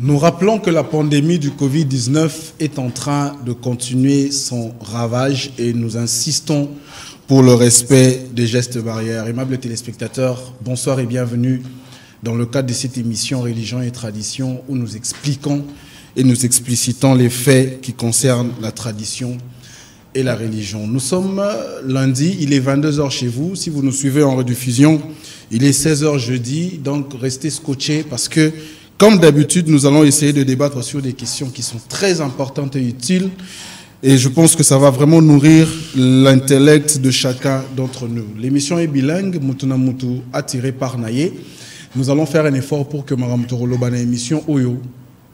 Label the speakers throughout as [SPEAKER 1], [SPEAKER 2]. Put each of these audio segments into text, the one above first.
[SPEAKER 1] Nous rappelons que la pandémie du Covid-19 est en train de continuer son ravage et nous insistons pour le respect des gestes barrières. Aimables téléspectateurs, bonsoir et bienvenue dans le cadre de cette émission Religion et Tradition où nous expliquons et nous explicitons les faits qui concernent la tradition et la religion. Nous sommes lundi, il est 22h chez vous. Si vous nous suivez en rediffusion, il est 16h jeudi, donc restez scotchés parce que, comme d'habitude, nous allons essayer de débattre sur des questions qui sont très importantes et utiles. Et je pense que ça va vraiment nourrir l'intellect de chacun d'entre nous. L'émission est bilingue, Mutuna Mutu attiré par Naye. Nous allons faire un effort pour que Maramutoro Bana émission Oyo,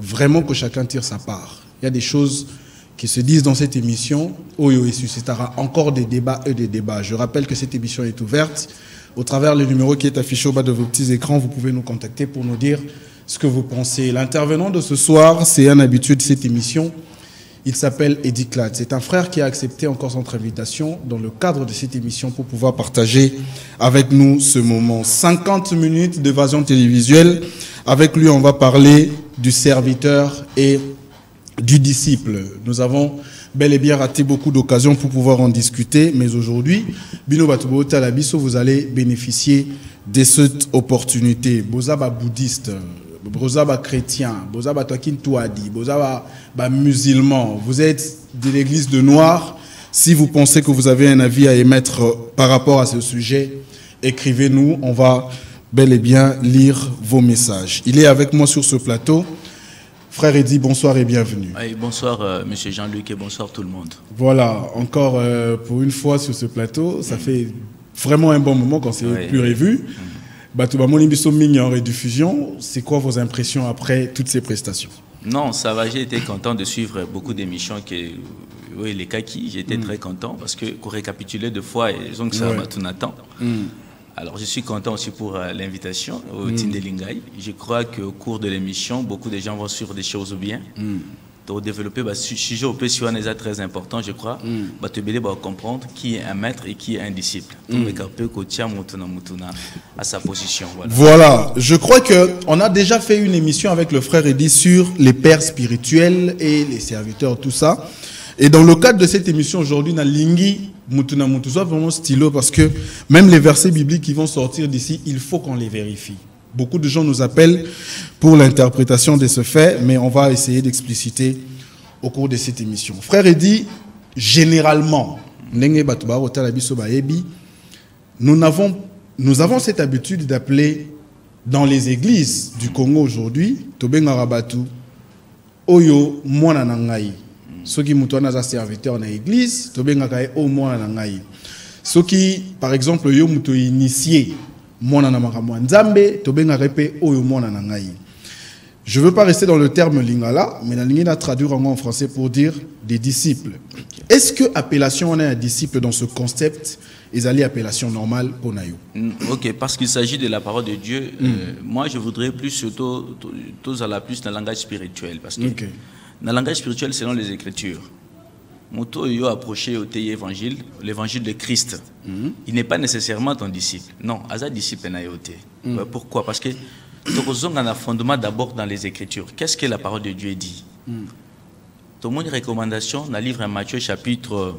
[SPEAKER 1] vraiment que chacun tire sa part. Il y a des choses qui se disent dans cette émission, Oyo, et suscitera encore des débats et des débats. Je rappelle que cette émission est ouverte. Au travers du numéro qui est affiché au bas de vos petits écrans, vous pouvez nous contacter pour nous dire ce que vous pensez. L'intervenant de ce soir, c'est un habitué de cette émission. Il s'appelle Eddie Clad. C'est un frère qui a accepté encore notre invitation dans le cadre de cette émission pour pouvoir partager avec nous ce moment. 50 minutes d'évasion télévisuelle. Avec lui, on va parler du serviteur et du disciple. Nous avons bel et bien raté beaucoup d'occasions pour pouvoir en discuter, mais aujourd'hui, Bino Batubo Talabiso, vous allez bénéficier de cette opportunité. Bozaba bouddhiste, Bozaba chrétien, Bozaba Toakin Touadi, Bozaba musulman, vous êtes de l'église de Noir. Si vous pensez que vous avez un avis à émettre par rapport à ce sujet, écrivez-nous, on va bel et bien lire vos messages. Il est avec moi sur ce plateau. Frère Eddy, bonsoir et bienvenue.
[SPEAKER 2] Oui, bonsoir Monsieur Jean-Luc et bonsoir tout le monde.
[SPEAKER 1] Voilà, encore pour une fois sur ce plateau, ça fait vraiment un bon moment qu'on ne s'est plus revu. Batouba Bisso Migny en rediffusion, c'est quoi vos impressions après toutes ces prestations?
[SPEAKER 2] Non, ça va, j'ai été content de suivre beaucoup d'émissions, oui, les Kaki, j'étais très content parce que pour récapituler deux fois, ils ont que ça m'a tout attend. Alors, je suis content aussi pour l'invitation au Tindelingai. Je crois qu'au cours de l'émission, beaucoup de gens vont suivre des choses bien. Pour développer le sujet au PSU est très important, je crois. Tu vas comprendre qui est un maître et qui est un disciple. À sa position.
[SPEAKER 1] Voilà. Je crois qu'on a déjà fait une émission avec le frère Eddy sur les pères spirituels et les serviteurs, tout ça. Et dans le cadre de cette émission aujourd'hui, na lingi mutuna mutuzo vraiment stylo parce que même les versets bibliques qui vont sortir d'ici, il faut qu'on les vérifie. Beaucoup de gens nous appellent pour l'interprétation de ce fait, mais on va essayer d'expliciter au cours de cette émission. Frère Eddy, généralement, nous avons cette habitude d'appeler dans les églises du Congo aujourd'hui, Tobengarabatu, Oyo Mwananangai. Ceux qui sont serviteurs dans l'église, au moins ceux qui, par exemple, sont initiés, je ne veux pas rester dans le terme lingala, mais je vais traduire en français pour dire des disciples. Est-ce que l'appellation on a un disciple dans ce concept est l'appellation normale pour Nayo?
[SPEAKER 2] Ok, parce qu'il s'agit de la parole de Dieu, moi je voudrais plus surtout tous à la plus dans le langage spirituel. Parce que dans le langage spirituel, selon les Écritures, Moto yo approché au évangile, l'évangile de Christ. Il n'est pas nécessairement ton disciple. Non, Aza disciple n'a été. Pourquoi? Parce que nous avons un fondement d'abord dans les Écritures. Qu'est-ce que la parole de Dieu dit? Tout le monde recommandation dans le livre Matthieu chapitre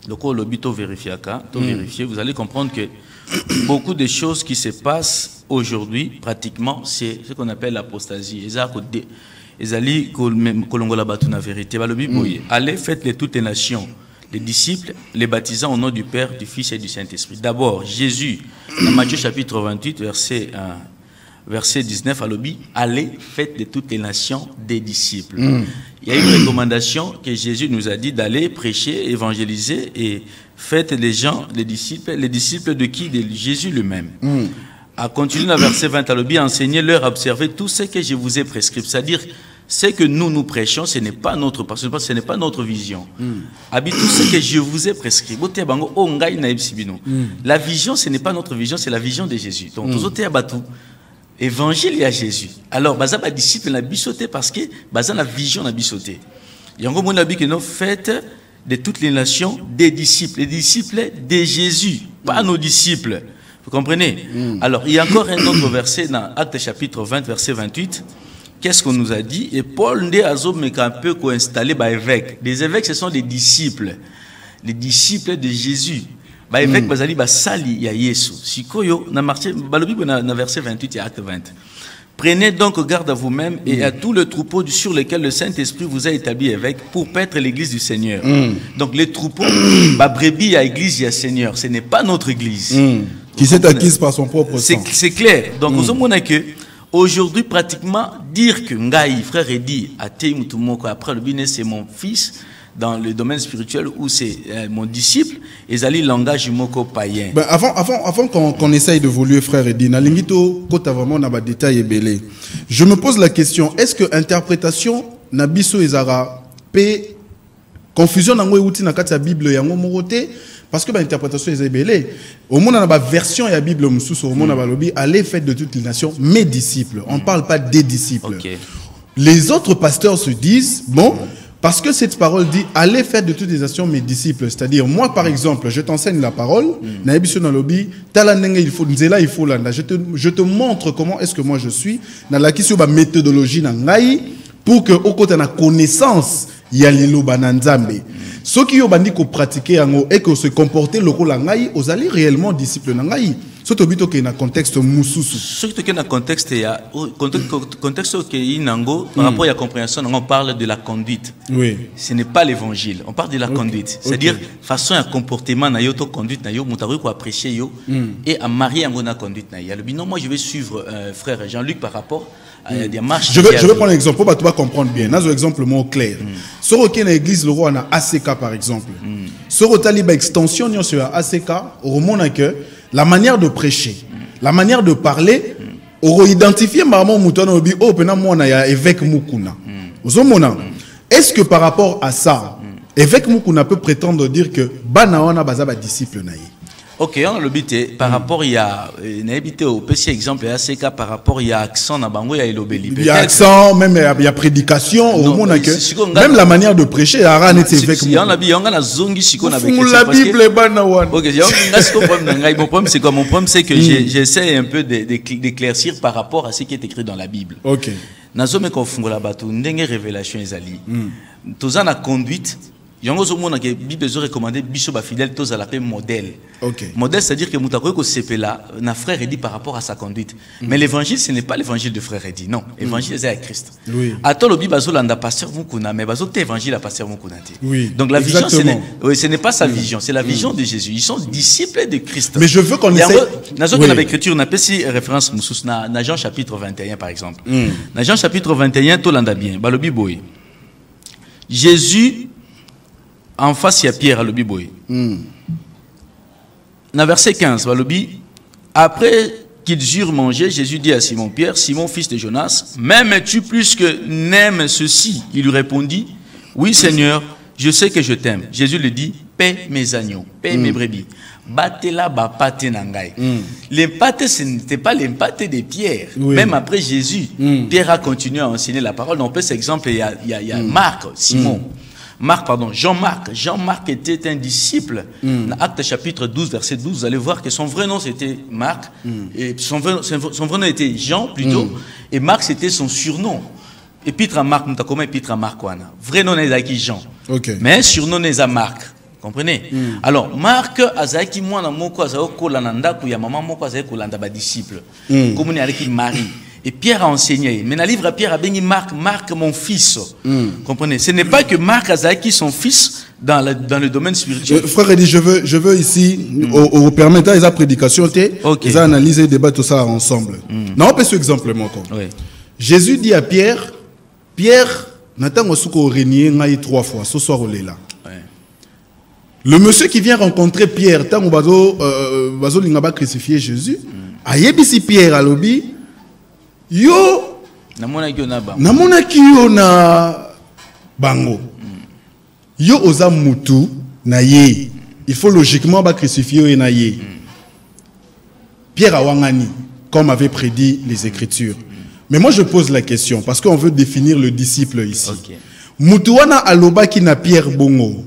[SPEAKER 2] le cours le bito vérifier, vous allez comprendre que beaucoup de choses qui se passent aujourd'hui, pratiquement, c'est ce qu'on appelle l'apostasie. Allez, faites de toutes les nations, les disciples, les baptisants au nom du Père, du Fils et du Saint-Esprit. D'abord, Jésus, dans Matthieu chapitre 28, verset 19, allez, faites de toutes les nations des disciples. Il y a une recommandation que Jésus nous a dit d'aller prêcher, évangéliser et faites les gens, les disciples de qui? De Jésus lui-même. À continuer dans verset 20, enseignez-leur à observer tout ce que je vous ai prescrit. C'est-à-dire, ce que nous prêchons, ce n'est pas notre, parce que ce n'est pas notre vision. Tout ce que je vous ai prescrit. La vision, ce n'est pas notre vision, c'est la vision de Jésus. Donc, évangile à Jésus. Alors, baza ba disciple na bisoté parce que baza la vision na bisoté. Yango mon abi que nous faites de toutes les nations des disciples, les disciples de Jésus, pas nos disciples. Vous comprenez? Alors, il y a encore un autre verset dans Actes chapitre 20, verset 28. qu'est-ce qu'on nous a dit? Et Paul nde azo meka un peu installé ba évêques. Les évêques, ce sont des disciples. Les disciples de Jésus. Ba évêques bazali ba sali ya Yesu. Sikoyo na marché balobi na verset 28 et acte 20. Prenez donc garde à vous-même et à tout le troupeau sur lequel le Saint-Esprit vous a établi évêque pour paître l'église du Seigneur. Donc les troupeaux, ba brebis à église ya Seigneur, ce n'est pas notre église.
[SPEAKER 1] Qui s'est acquise par son propre sang.
[SPEAKER 2] C'est clair. Donc nous sommes que aujourd'hui pratiquement dire que Ngai frère Eddy a été mutumoko après le bine c'est mon fils dans le domaine spirituel où c'est mon disciple et zali langage moko païen.
[SPEAKER 1] Ben avant qu'on essaye d'évoluer frère Eddy, na lingito kota vraiment na ba détail ebele. Je me pose la question, est-ce que interprétation na biso ezara pe confusion nango euti na kati ya Bible yango morote? Parce que l'interprétation est ébélée. Au monde, on a la version de la Bible, au monde, on a lobby, allez faites de toutes les nations mes disciples. On ne parle pas des disciples. Okay. Les autres pasteurs se disent, bon, parce que cette parole dit, allez faites de toutes les nations mes disciples. C'est-à-dire, moi, par exemple, je t'enseigne la parole, je te montre comment est-ce que moi je suis, dans la question de la méthodologie, pour que, au côté de la connaissance, il y a les lobananzambe. Ceux qui ont pratiqué et que se comporter le rôle ngai, vous allez réellement disciple ngai. Surtout que dans contexte mususu. Surtout que dans contexte
[SPEAKER 2] qui nango par rapport à la compréhension, on parle de la conduite.
[SPEAKER 1] Oui.
[SPEAKER 2] Ce n'est pas l'évangile. On parle de la conduite. C'est-à-dire façon à comportement na yo to conduite na yo mutaru ko apprécier yo et à marier en na conduite na yo. Le binon moi je vais suivre frère Jean-Luc par rapport à des marches.
[SPEAKER 1] Je vais prendre un exemple pour tu vas comprendre bien. Un exemple moins clair. Sur aucune église le roi na ACK par exemple. Sur aucune extension sur ACK au moment que la manière de prêcher, la manière de parler, on identifié maman moutona obi oh pena mona ya évêque mukuna. Est-ce que par rapport à ça, évêque mukuna peut prétendre dire que bana wana bazaba disciple naïe?
[SPEAKER 2] Ok, on a le but par rapport il y a n'habité au petit exemple à ces cas par rapport il y a accent na bango il y a elobeli.
[SPEAKER 1] Il y a accent même il y a prédication au monde que même la manière de prêcher a ran était avec
[SPEAKER 2] moi. On a la zongi siko na avec
[SPEAKER 1] la Bible bana wana.
[SPEAKER 2] Ok, mon problème c'est quoi? Mon problème c'est que j'essaie un peu d'éclaircir par rapport à ce qui est écrit dans la Bible.
[SPEAKER 1] Ok.
[SPEAKER 2] Nazome ko fungola batu ndenge révélation ezali. Toza na conduite. Yango zo mona que Bible zo recommander biso ba fidèle tous à la paix modèle.
[SPEAKER 1] OK.
[SPEAKER 2] Modèle c'est-à-dire que mutako ko sepela na frère Eddy par rapport à sa conduite. Mais l'évangile ce n'est pas l'évangile de frère Eddy, non. L'évangile c'est à Christ.
[SPEAKER 1] Oui.
[SPEAKER 2] Attends le Bible bazo landa pasteur mukuna mais bazo té évangile à pasteur mukuna té.
[SPEAKER 1] Oui.
[SPEAKER 2] Donc la vision ce n'est pas sa vision, c'est la vision de Jésus. Ils sont disciples de Christ.
[SPEAKER 1] Mais je veux qu'on essaie
[SPEAKER 2] nazo que l'écriture n'a pas si référence musus na Jean chapitre 21 par exemple. Na Jean chapitre 21 to landa bien. Ba le Bible Jésus en face, il y a Pierre à l'obiboy. Dans verset 15, après qu'ils eurent mangé, Jésus dit à Simon Pierre, Simon fils de Jonas, m'aimes-tu plus que n'aime ceci? Il lui répondit, oui Seigneur, je sais que je t'aime. Jésus lui dit, paie mes agneaux, paie mes brebis. Batela ba pate nangai. L'empate, ce n'était pas l'empate de Pierre. Oui. Même après Jésus, Pierre a continué à enseigner la parole. On peut cet exemple, il y a Marc, Simon. Jean-Marc était un disciple. Dans Acte chapitre 12, verset 12, vous allez voir que son vrai nom c'était Marc. Et son vrai nom était Jean plutôt. Et Marc c'était son surnom. Épître à Marc, nous avons comment épître à Marc? Vrai nom est qui Jean.
[SPEAKER 1] Okay.
[SPEAKER 2] Mais surnom est à Marc. Comprenez? Alors, Marc, azaki mwana moko azako lananda ku ya maman moko azako landa ba disciple. Comme on est avec Marie. Et Pierre a enseigné. Mais dans le livre à Pierre a béni Marc mon fils. Comprenez? Ce n'est pas que Marc Azaki son fils dans le domaine spirituel.
[SPEAKER 1] Frère Eddy, je veux ici, au permettre la prédication, ils analyser et débattre tout ça ensemble. Non, on peut ce exemple moi. Jésus dit à Pierre, Nathan Osuko régné ngai 3 fois, ce soir on est là. Le monsieur qui vient rencontrer Pierre, tant bazo lingaba crucifier Jésus, a yebisi Pierre à l'obi. Yo namona kiyo na bango yo oza mutu na ye il faut logiquement ba crucifier na ye Pierre awangani comme avait prédit les Écritures. Mais moi je pose la question parce qu'on veut définir le disciple ici. Mutu wana aloba ki na Pierre bongo.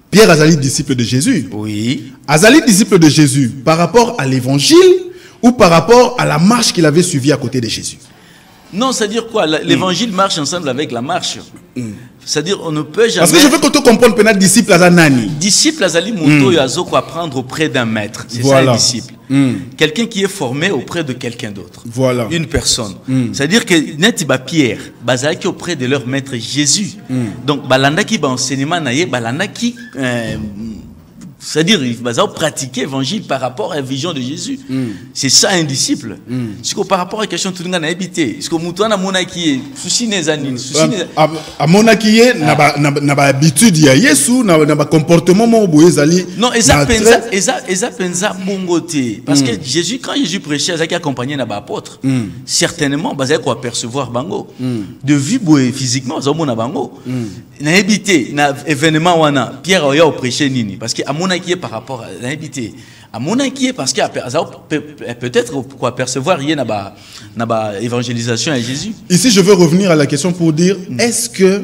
[SPEAKER 1] Pierre azali disciple de Jésus.
[SPEAKER 2] Oui.
[SPEAKER 1] Azali disciple de Jésus par rapport à l'évangile ou par rapport à la marche qu'il avait suivie à côté de Jésus?
[SPEAKER 2] Non, c'est-à-dire quoi? L'évangile marche ensemble avec la marche. C'est-à-dire, on ne peut jamais...
[SPEAKER 1] Parce que je veux que tu comprennes que disciple à nani.
[SPEAKER 2] Disciple azali moto yazo ko apprendre auprès d'un maître. C'est ça un disciple. Quelqu'un qui est formé auprès de quelqu'un d'autre.
[SPEAKER 1] Voilà.
[SPEAKER 2] Une personne. C'est-à-dire que neti ba Pierre, bazaki auprès de leur maître Jésus. Donc balanda ki ba enseignement naie, balanda ki c'est-à-dire, il va pratiquer l'évangile par rapport à la vision de Jésus. C'est ça un disciple. C'est que par rapport à la question de tout le monde a habité. Est-ce que Moutouana Monakié, souci n'est anin,
[SPEAKER 1] à Monakié, n'a pas habitude à Yesu, n'a pas comportement mon boyezali.
[SPEAKER 2] Non, eza penza bongoté. Parce que Jésus, quand Jésus prêchait, il a accompagné les apôtres. Certainement, il a apercevoir bango. De vue physiquement, il a bango. N'a habité, n'a événement wana. Pierre a prêché nini. Parce que à qui est par rapport à l'habité. À mon qui est parce qu'il peut-être quoi percevoir il y a une évangélisation à Jésus.
[SPEAKER 1] Ici, je veux revenir à la question pour dire est-ce que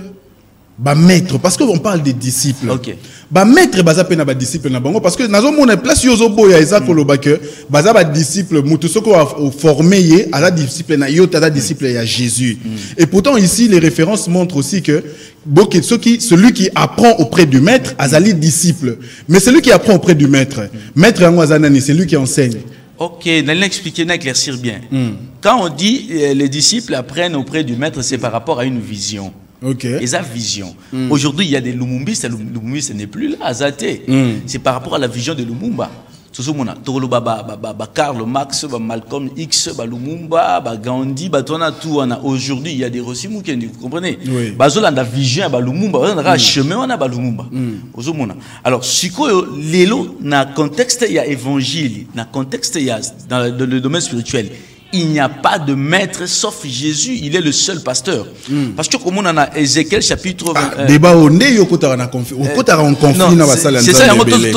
[SPEAKER 1] bah maître, parce qu'on parle des disciples.
[SPEAKER 2] Ok.
[SPEAKER 1] Bah maître baza pe na ba disciple na bango parce que nazo mona place yozo boya eza koloba que baza ba disciple mutu soko formé yé à la disciple na yo ta disciple ya Jésus. Et pourtant ici les références montrent aussi que celui qui apprend auprès du maître azali disciple. Mais celui qui apprend auprès du maître, maître yango azanani, c'est lui qui enseigne.
[SPEAKER 2] Ok, n'allons expliquer, n'éclaircir bien. Quand on dit les disciples apprennent auprès du maître, c'est par rapport à une vision.
[SPEAKER 1] Ok.
[SPEAKER 2] Et sa vision. Aujourd'hui, il y a des Lumumbis, Lumumbis n'est plus là, Azaté. C'est par rapport à la vision de Lumumba. Karl Marx, Malcolm X, Lumumba, Gandhi, aujourd'hui, il y a des Rosimou qui vous comprenez? Bazola la vision à Lumumba, on a un chemin à Lumumba. Alors, si l'élo, dans le contexte, il y a évangile, dans le contexte, il y a dans le domaine spirituel. Il n'y a pas de maître sauf Jésus, il est le seul pasteur. Parce que comme on en a Ézéchiel chapitre
[SPEAKER 1] débat au nez yokota na conflit, okota en conflit na basala.
[SPEAKER 2] C'est ça, la vérité,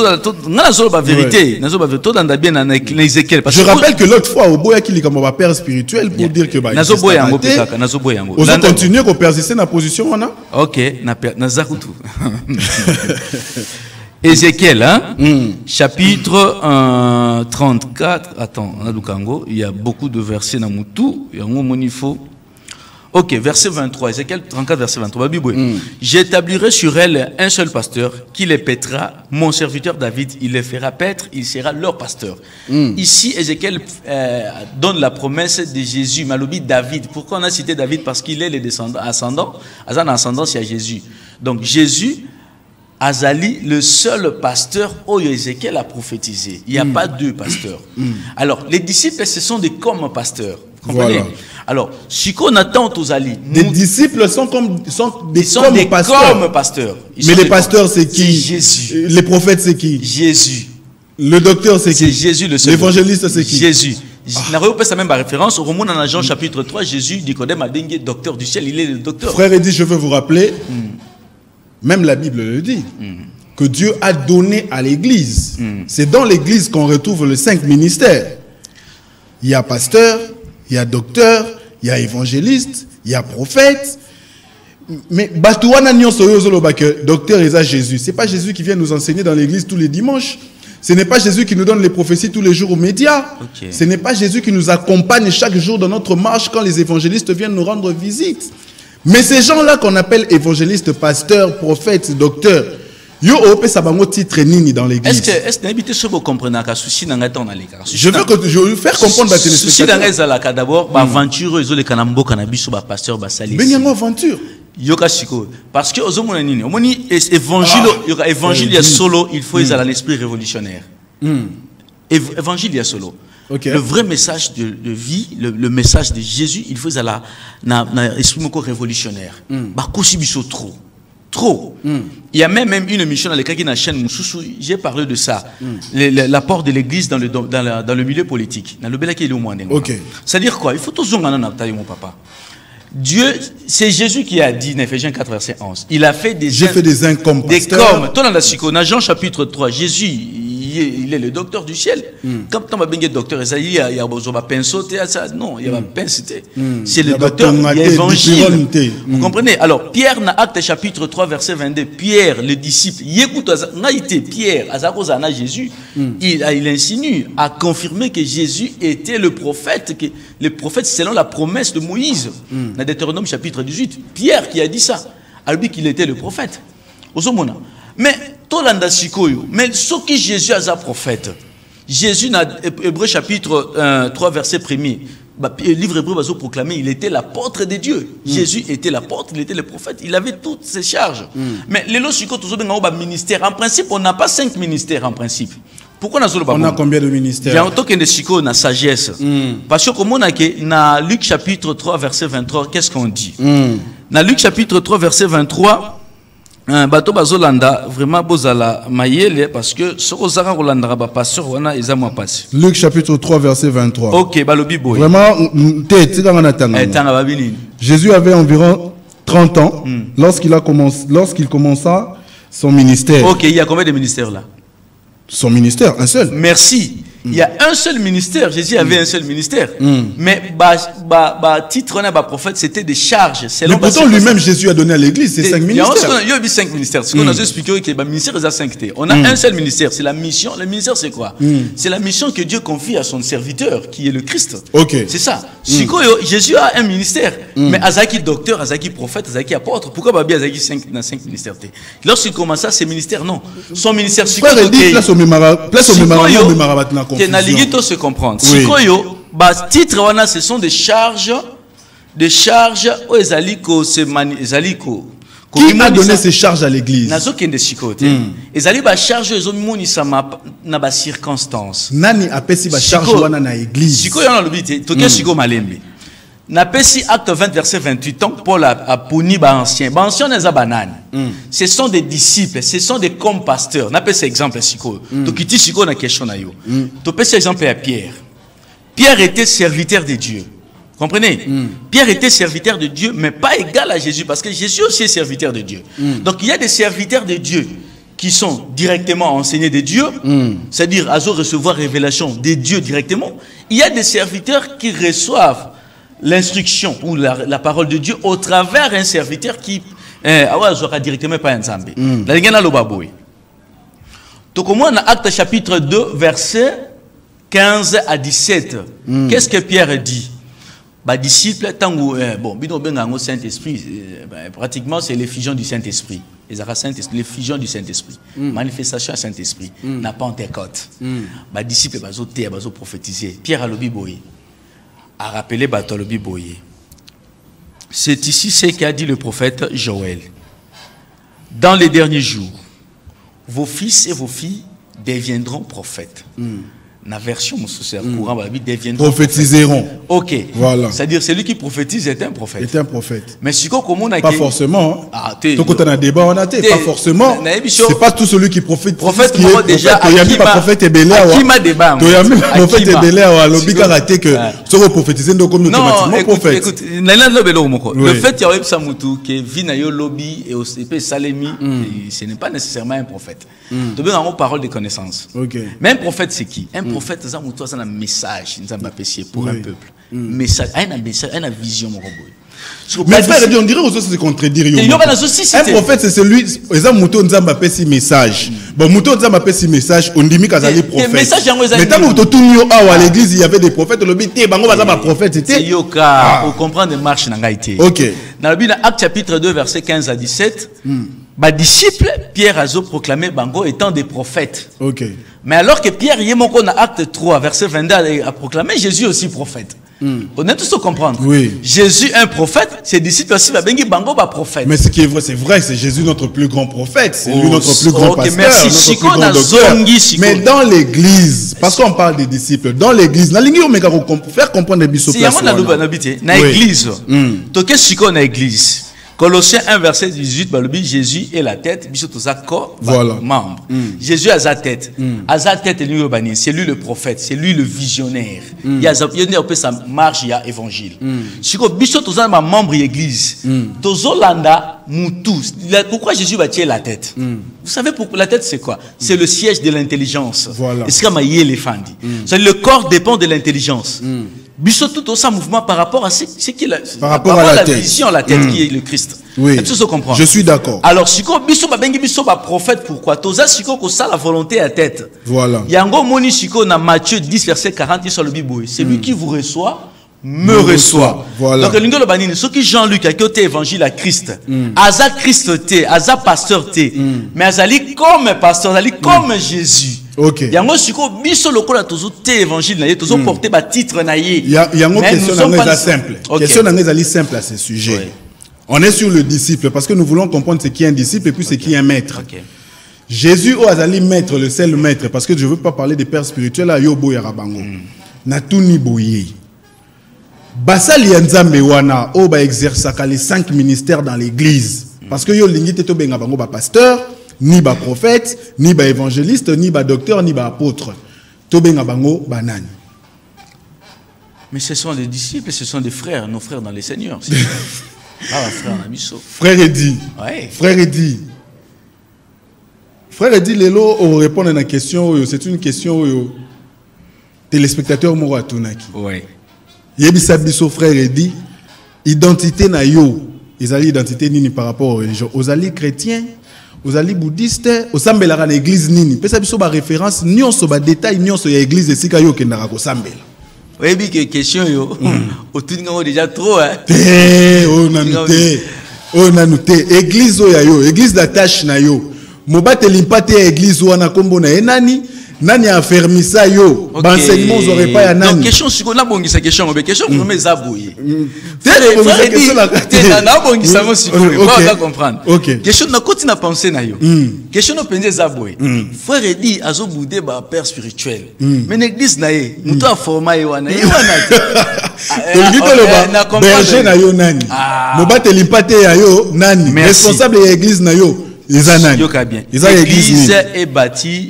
[SPEAKER 2] dans bien dans Ézéchiel.
[SPEAKER 1] Je rappelle que l'autre fois au boya qui comme un père spirituel pour dire que bah
[SPEAKER 2] nazo boya ngo pikaka, nazo boya ngo.
[SPEAKER 1] On continue ko persister na position wana.
[SPEAKER 2] OK, na zakutu. Ézéchiel, hein? Chapitre 34. Attends, il y a beaucoup de versets dans Moutou. Il y a un moment il faut. Ok, verset 23. Ézéchiel 34, verset 23. J'établirai sur elle un seul pasteur qui les paîtra. Mon serviteur David, il les fera paître. Il sera leur pasteur. Ici, Ézéchiel donne la promesse de Jésus. Malobi David. Pourquoi on a cité David? Parce qu'il est le descendant, ascendant. Ascendance, il y a Jésus. Donc Jésus. Azali, le seul pasteur où Ézéchiel a prophétisé. Il n'y a pas deux pasteurs. Alors, les disciples, ce sont des comme pasteurs. Comprenez? Voilà. Alors, si qu'on attend aux alliés.
[SPEAKER 1] Les disciples sont des
[SPEAKER 2] comme pasteurs.
[SPEAKER 1] Mais les pasteurs, c'est qui?
[SPEAKER 2] Jésus.
[SPEAKER 1] Les prophètes, c'est qui?
[SPEAKER 2] Jésus.
[SPEAKER 1] Le docteur, c'est qui?
[SPEAKER 2] C'est Jésus le seul.
[SPEAKER 1] L'évangéliste, c'est qui?
[SPEAKER 2] Jésus. N'a pas sa même référence. Au moment dans Jean chapitre 3, Jésus, Nicodème a dingué docteur du ciel. Il est le docteur.
[SPEAKER 1] Frère Eddy, je veux vous rappeler. Même la Bible le dit, que Dieu a donné à l'Église. C'est dans l'Église qu'on retrouve les 5 ministères. Il y a pasteur, il y a docteur, il y a évangéliste, il y a prophète. Mais docteur est Jésus. Ce n'est pas Jésus qui vient nous enseigner dans l'Église tous les dimanches. Ce n'est pas Jésus qui nous donne les prophéties tous les jours aux médias. Ce n'est pas Jésus qui nous accompagne chaque jour dans notre marche quand les évangélistes viennent nous rendre visite. Mais ces gens-là qu'on appelle évangélistes, pasteurs, prophètes, docteurs, yo opé sabango titre nini dans l'église.
[SPEAKER 2] Est-ce que n'habite ce que vous comprenez que souci dans la
[SPEAKER 1] je veux faire comprendre la téléspectateur.
[SPEAKER 2] Souci dans la cas d'abord, aventure ils ont les canambo cannabis sur pasteur basali.
[SPEAKER 1] Benyango aventure.
[SPEAKER 2] Yoka siko parce que aux hommes nini, omoni évangile, yoka évangile ya solo, il faut ils à l'esprit révolutionnaire. Évangile ya solo. Okay. Le vrai message de vie, le message de Jésus, il faut na esprit révolutionnaire. Trop. Il y a même une émission dans laquelle la chaîne Moussoussou, j'ai parlé de ça. L'apport de l'église dans le milieu politique. Dans le belaki est au moins. C'est-à-dire quoi? Il faut tous mon papa. Dieu, c'est Jésus qui a dit, Éphésiens 4, verset 11. Il a fait des
[SPEAKER 1] incommes.
[SPEAKER 2] Des comme. Dans Jean chapitre 3, Jésus, il est le docteur du ciel. Quand on va bien docteur, il y a un pinceau, non, il y a un pinceau. C'est le docteur, il y a l'évangile. Vous comprenez? Alors, Pierre, dans Acte chapitre 3, verset 22, Pierre, le disciple, Pierre, à Jésus, il insinue, a confirmé que Jésus était le prophète selon la promesse de Moïse. Dans Deutéronome chapitre 18, Pierre qui a dit ça, a dit qu'il était le prophète. Mais mais ce que Jésus a prophète, Jésus dans Hébreu chapitre 3 verset 1er, livre hébreu va proclamer, il était l'apôtre de Dieu. Jésus était l'apôtre, il était le prophète, il avait toutes ses charges. Mais les lois ministère, en principe, on n'a pas 5 ministères en principe. Pourquoi on
[SPEAKER 1] a combien de ministères?
[SPEAKER 2] Il y a autant de la sagesse. Parce que comme on a dans Luc chapitre 3 verset 23, qu'est-ce qu'on dit? Dans Luc chapitre 3 verset 23, bato bazolanda vraiment bozala mayele parce que ce que zara rolanda ba pasteur wana ezamwa passe.
[SPEAKER 1] Luc chapitre 3 verset 23.
[SPEAKER 2] OK, balobi boy.
[SPEAKER 1] Vraiment Jésus avait environ 30 ans lorsqu'il commença son ministère.
[SPEAKER 2] OK, il y a combien de ministères là?
[SPEAKER 1] Son ministère, un seul.
[SPEAKER 2] Merci. Il y a un seul ministère. Jésus avait un seul ministère. Mais titre de prophète, c'était des charges.
[SPEAKER 1] Mais pourtant, lui-même, Jésus a donné à l'église ces 5 ministères.
[SPEAKER 2] Il y a 5 ministères. Ce qu'on a expliqué, c'est que le ministère est à 5. On a un seul ministère. C'est la mission. Le ministère, c'est quoi? C'est la mission que Dieu confie à son serviteur, qui est le Christ.
[SPEAKER 1] Okay.
[SPEAKER 2] C'est ça. Jésus a un ministère. Mais Azaki docteur, Azaki prophète, Azaki apôtre. Pourquoi Babi Azaki 5 ministères? Lorsqu'il commença ses ministères, non. Son ministère, c'est quoi? Naliguito se comprendre. Sikoyo, titre wana, ce sont des charges aux ezaliko se ezaliko.
[SPEAKER 1] Qui a donné ces charges à l'église?
[SPEAKER 2] Nazo kende sikote. Ezali ba charge ezomoni sama na ba circonstances.
[SPEAKER 1] Nani apesi ba charge wana na église?
[SPEAKER 2] Sikoyo na lobite, toke siko malembe. Na pesi acte 20 verset 28 tant Paul a puni ba ancien. Ba ancien neza banane. Ce sont des disciples, ce sont des compasteurs. Na pesi exemple siko. Tokiti siko na question na yo. To pesi exemple à Pierre. Pierre était serviteur de Dieu. Comprenez? Pierre était serviteur de Dieu, mais pas égal à Jésus, parce que Jésus aussi est serviteur de Dieu. Donc il y a des serviteurs de Dieu qui sont directement enseignés de Dieu, c'est-à-dire à recevoir révélation de Dieu directement. Il y a des serviteurs qui reçoivent l'instruction ou la parole de Dieu au travers un serviteur qui aura directement pas un zambé. La lingana lobaboy. Donc au moins dans Acte chapitre 2 verset 15 à 17. Qu'est-ce que Pierre dit? Disciple tango bon bino bengango Saint-Esprit pratiquement c'est l'effusion du Saint-Esprit. L'effusion du Saint-Esprit. Manifestation du Saint-Esprit. N'a pas Pentecôte. Disciple bazo té bazo prophétiser. Pierre alobi boye a rappelé Batolobi boye. C'est ici ce qu'a dit le prophète Joël. Dans les derniers jours, vos fils et vos filles deviendront prophètes. La version courant
[SPEAKER 1] prophétiseront.
[SPEAKER 2] Ok.
[SPEAKER 1] Voilà.
[SPEAKER 2] C'est-à-dire celui qui prophétise est un prophète.
[SPEAKER 1] Est un prophète.
[SPEAKER 2] Mais si comment on a
[SPEAKER 1] pas forcément. Ah, quand on a un débat, on a pas forcément. C'est pas tout celui qui prophétise.
[SPEAKER 2] Prophète qui est déjà.
[SPEAKER 1] Il y a même pas prophète et belé.
[SPEAKER 2] Qui m'a débat.
[SPEAKER 1] Il y a même prophète et belé. Lobby raté que ce prophétiser donc comme automatiquement prophète.
[SPEAKER 2] Écoute, le fait qu'il y a eu Samutu qui vit dans le lobby et au CP Salemi, ce n'est pas nécessairement un prophète. Tu veux en parole de connaissance. Mais un prophète c'est qui? Un prophète, c'est un message pour un peuple. Message, une vision.
[SPEAKER 1] Mais frère, on dirait que c'est contredire. Un prophète, c'est celui qui a un message. Bon, Mouton a un message, on dit qu'il y a des prophètes. Mais tant que tu à l'église, il y avait des prophètes, le but, il y a des prophètes.
[SPEAKER 2] C'est Yoka, pour comprendre les marches.
[SPEAKER 1] Ok.
[SPEAKER 2] Dans le Bible, Acte chapitre 2, verset 15 à 17, disciple, Pierre a proclamé Bango étant des prophètes.
[SPEAKER 1] Ok.
[SPEAKER 2] Mais alors que Pierre, dans Acte 3, verset 22, a proclamé Jésus aussi prophète. On est tous à comprendre.
[SPEAKER 1] Oui.
[SPEAKER 2] Jésus un prophète, ses disciples aussi Bango prophète.
[SPEAKER 1] Mais ce qui est vrai, c'est Jésus notre plus grand prophète, c'est lui notre plus grand pasteur,
[SPEAKER 2] merci.
[SPEAKER 1] Notre plus grand docteur. Mais dans l'église, parce qu'on parle des disciples, dans l'église, faire comprendre les bisous.
[SPEAKER 2] Si y a mon dans l'église, to qu'est-ce qu'on a l'église? Colossiens 1 verset 18, Jésus est la tête,
[SPEAKER 1] voilà.
[SPEAKER 2] Membre. Jésus a sa tête. A sa tête, c'est lui le prophète, c'est lui le visionnaire. Il y a sa marche, il y a évangile. Si vous avez un membre de l'église, pourquoi Jésus va tirer la tête? Vous savez pourquoi la tête c'est quoi? C'est le siège de l'intelligence.
[SPEAKER 1] Voilà.
[SPEAKER 2] C'est comme le corps dépend de l'intelligence. Biso tout ça mouvement par rapport à ce qui est
[SPEAKER 1] par rapport à la tête.
[SPEAKER 2] Vision, la tête qui est le Christ.
[SPEAKER 1] Oui.
[SPEAKER 2] Je
[SPEAKER 1] suis d'accord.
[SPEAKER 2] Alors si biso ba prophète pourquoi toza siko ko ça la volonté à tête.
[SPEAKER 1] Voilà.
[SPEAKER 2] Yango moni siko na Matthieu 10 verset 40 sur le Bible. Celui qui vous reçoit me reçoit.
[SPEAKER 1] Voilà.
[SPEAKER 2] Donc l'ingolo banini ce qui Jean-Luc a côté évangile à Christ. Aza Christ té, aza pasteur té. Mais azali comme pasteur, azali comme Jésus.
[SPEAKER 1] OK.
[SPEAKER 2] Yango siko biso lokola tozo té évangile na ye tozo porter ba titre na ye.
[SPEAKER 1] Yango question na simple.
[SPEAKER 2] Okay.
[SPEAKER 1] Question na simple à ce sujet. Oui. On est sur le disciple parce que nous voulons comprendre ce qui est un disciple et puis ce qui est un maître. Okay. Jésus o azali maître, le seul maître parce que je veux pas parler des pères spirituels à yobo ya rabango. Na tuni boye. Basali nzambe wana o ba exercer les 5 ministères dans l'église parce que yo lingi te to benga bango ba pasteur, ni ba prophète, ni ba évangéliste, ni ba docteur, ni ba apôtre. To benga bango banani.
[SPEAKER 2] Mais ce sont des disciples, ce sont des frères, nos frères dans les seigneurs. Ah, frère Namiso.
[SPEAKER 1] Frère Eddy.
[SPEAKER 2] Ouais.
[SPEAKER 1] Frère Eddy. Frère Eddy, Lelo, on répond à une question. C'est une question téléspectateur Moro Atunaki.
[SPEAKER 2] Oui.
[SPEAKER 1] Yebisa biso frère Eddy, identité na yo, ils allaient identité nini par rapport aux religions. Aux alliés chrétiens, aux alliés bouddhistes, aux sambela na église nini. Pesa biso ba référence, nyonso ba détail nyonso ya église esika yo kendaka ko sambela.
[SPEAKER 2] Oui, mais que question yo, au déjà trop hein.
[SPEAKER 1] On a noté église oya yo, église d'attache na yo. Mobate limpate église wana kombo na enani. Nani a fermé ça yo? Okay. Enseignement vous aurez pas ya nani.
[SPEAKER 2] Donc question si on a bon sa question, mais question pour me zabouiller. Comprendre. Question na koti na penser na yo. Question na penser zabouiller. Frère Eddy azo boudé ba père spirituel. Mais l'église na ye, muto a formé wana.
[SPEAKER 1] Berger na yo nani. Mobate limpate ya yo nani. Responsable de l'église na yo.
[SPEAKER 2] L'église est bâtie.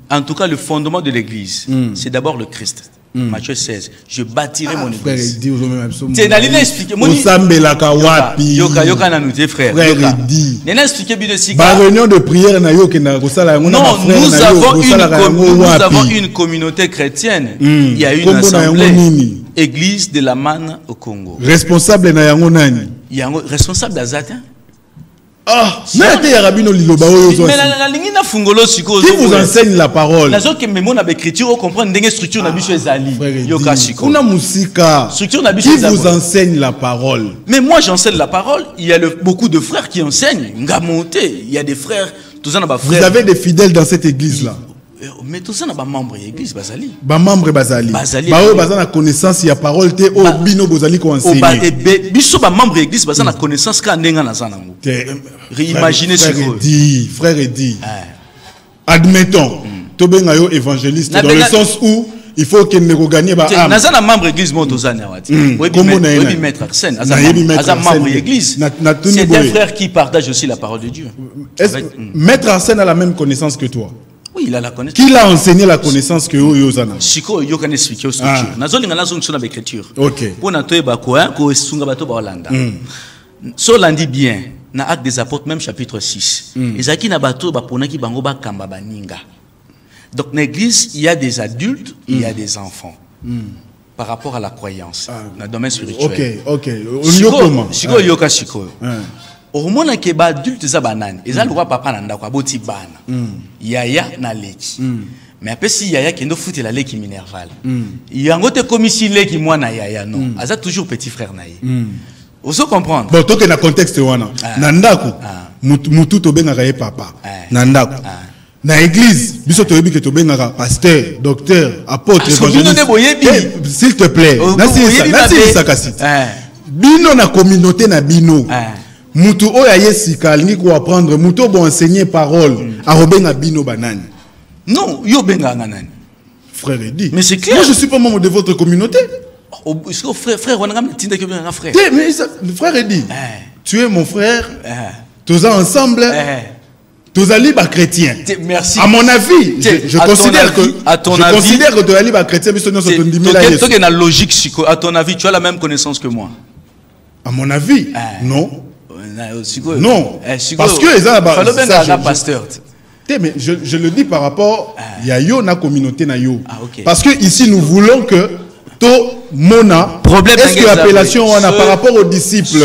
[SPEAKER 2] En tout cas, le fondement de l'église, c'est d'abord le Christ. Matthieu 16. Je bâtirai mon église. C'est Nalina expliqué. Frère.
[SPEAKER 1] Réunion de prière.
[SPEAKER 2] Non, nous avons une communauté chrétienne. Il y a une assemblée. Église de la manne au Congo.
[SPEAKER 1] Responsable
[SPEAKER 2] responsable d'Azatin.
[SPEAKER 1] Ah, mais qui vous enseigne la parole? Qui vous enseigne la parole?
[SPEAKER 2] Mais moi j'enseigne la parole. Il y a beaucoup de frères qui enseignent. Il y a des frères.
[SPEAKER 1] Vous avez des fidèles dans cette église là?
[SPEAKER 2] Mais tout ça n'a pas membre de l'église Bazali.
[SPEAKER 1] Ba membre Bazali. Bazali na connaissance ya parole te o bino bozali ko enseigner.
[SPEAKER 2] Biso ba membre de l'église bazali na connaissance ka ndenga na zanango. Imaginez ce que
[SPEAKER 1] frère Eddy. Admettons to benga yo évangéliste dans le sens où il faut que ne gagner ba âme.
[SPEAKER 2] Nazana membre église mo tozana wati. Oui maître Arsène, azana membre église. C'est un frère qui partage aussi la parole de Dieu.
[SPEAKER 1] Maître Arsène a la même connaissance que toi?
[SPEAKER 2] Oui, il a la connaissance.
[SPEAKER 1] Qui l'a enseigné la connaissance que vous avez?
[SPEAKER 2] Siko yo kan expliquer aux structures. Nazolinga nazo sur l'écriture.
[SPEAKER 1] OK.
[SPEAKER 2] Pour na toyeba ko ko sunga bato ba Hollanda. So landi bien na Actes des Apôtres même chapitre 6. Ezaki na bato ba ponaki bango ba kamba baninga. Donc dans l'église, il y a des adultes, il y a des enfants. Par rapport à la croyance dans le domaine spirituel.
[SPEAKER 1] OK.
[SPEAKER 2] Siko yoka siko. Au moment que ba adulte za banane, eza lwa papa na ndako aboti bana. Yaya na leki. Mais après si yaya kendo futi la leki minerval. Yango te komisi leki mwana yaya non. Aza toujours petit frère na ye. Oso comprendre.
[SPEAKER 1] Bon to que na contexte wana. Na ndako mutu to benga ye papa. Na ndako. Na église, biso to yebi ke to benga pasteur, docteur, apôtre, évangéliste. S'il te plaît. Nasi sakasi. Bino na communauté na bino. Mutu oya yesika ni ko apprendre mutu bo enseigner parole a robenga bino banani.
[SPEAKER 2] Non, yo benga nani.
[SPEAKER 1] Frère Eddy.
[SPEAKER 2] Mais c'est clair.
[SPEAKER 1] Moi je suis pas membre de votre communauté.
[SPEAKER 2] Frère on a tinda que benga frère.
[SPEAKER 1] Mais frère Eddy. tu es mon frère, tous ensemble, tous libres chrétiens.
[SPEAKER 2] Merci.
[SPEAKER 1] À mon avis, je considère que tu es libre chrétien, mais ce
[SPEAKER 2] n'est pas logique. À ton avis, tu as la même connaissance que moi.
[SPEAKER 1] À mon avis, non. Non. Parce que
[SPEAKER 2] pasteur.
[SPEAKER 1] Mais je le dis par rapport à la communauté na yo.
[SPEAKER 2] Okay.
[SPEAKER 1] Parce que ici nous voulons que mona est-ce que l'appellation on a par rapport aux disciples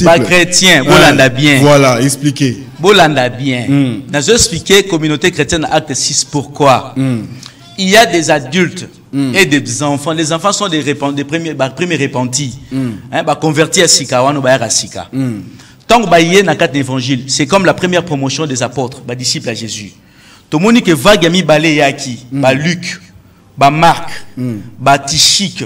[SPEAKER 2] pas chrétien bolanda bien
[SPEAKER 1] voilà expliquez
[SPEAKER 2] bolanda bien n'a expliqué communauté chrétienne acte 6 pourquoi il y a des adultes et des enfants. Les enfants sont des premiers repentis convertis à sika wana ba ya sika tant que baye na carte d'évangile c'est comme la première promotion des apôtres ba disciples à Jésus to moni que vague mi balé yaki ba Luc ba Marc ba Tichik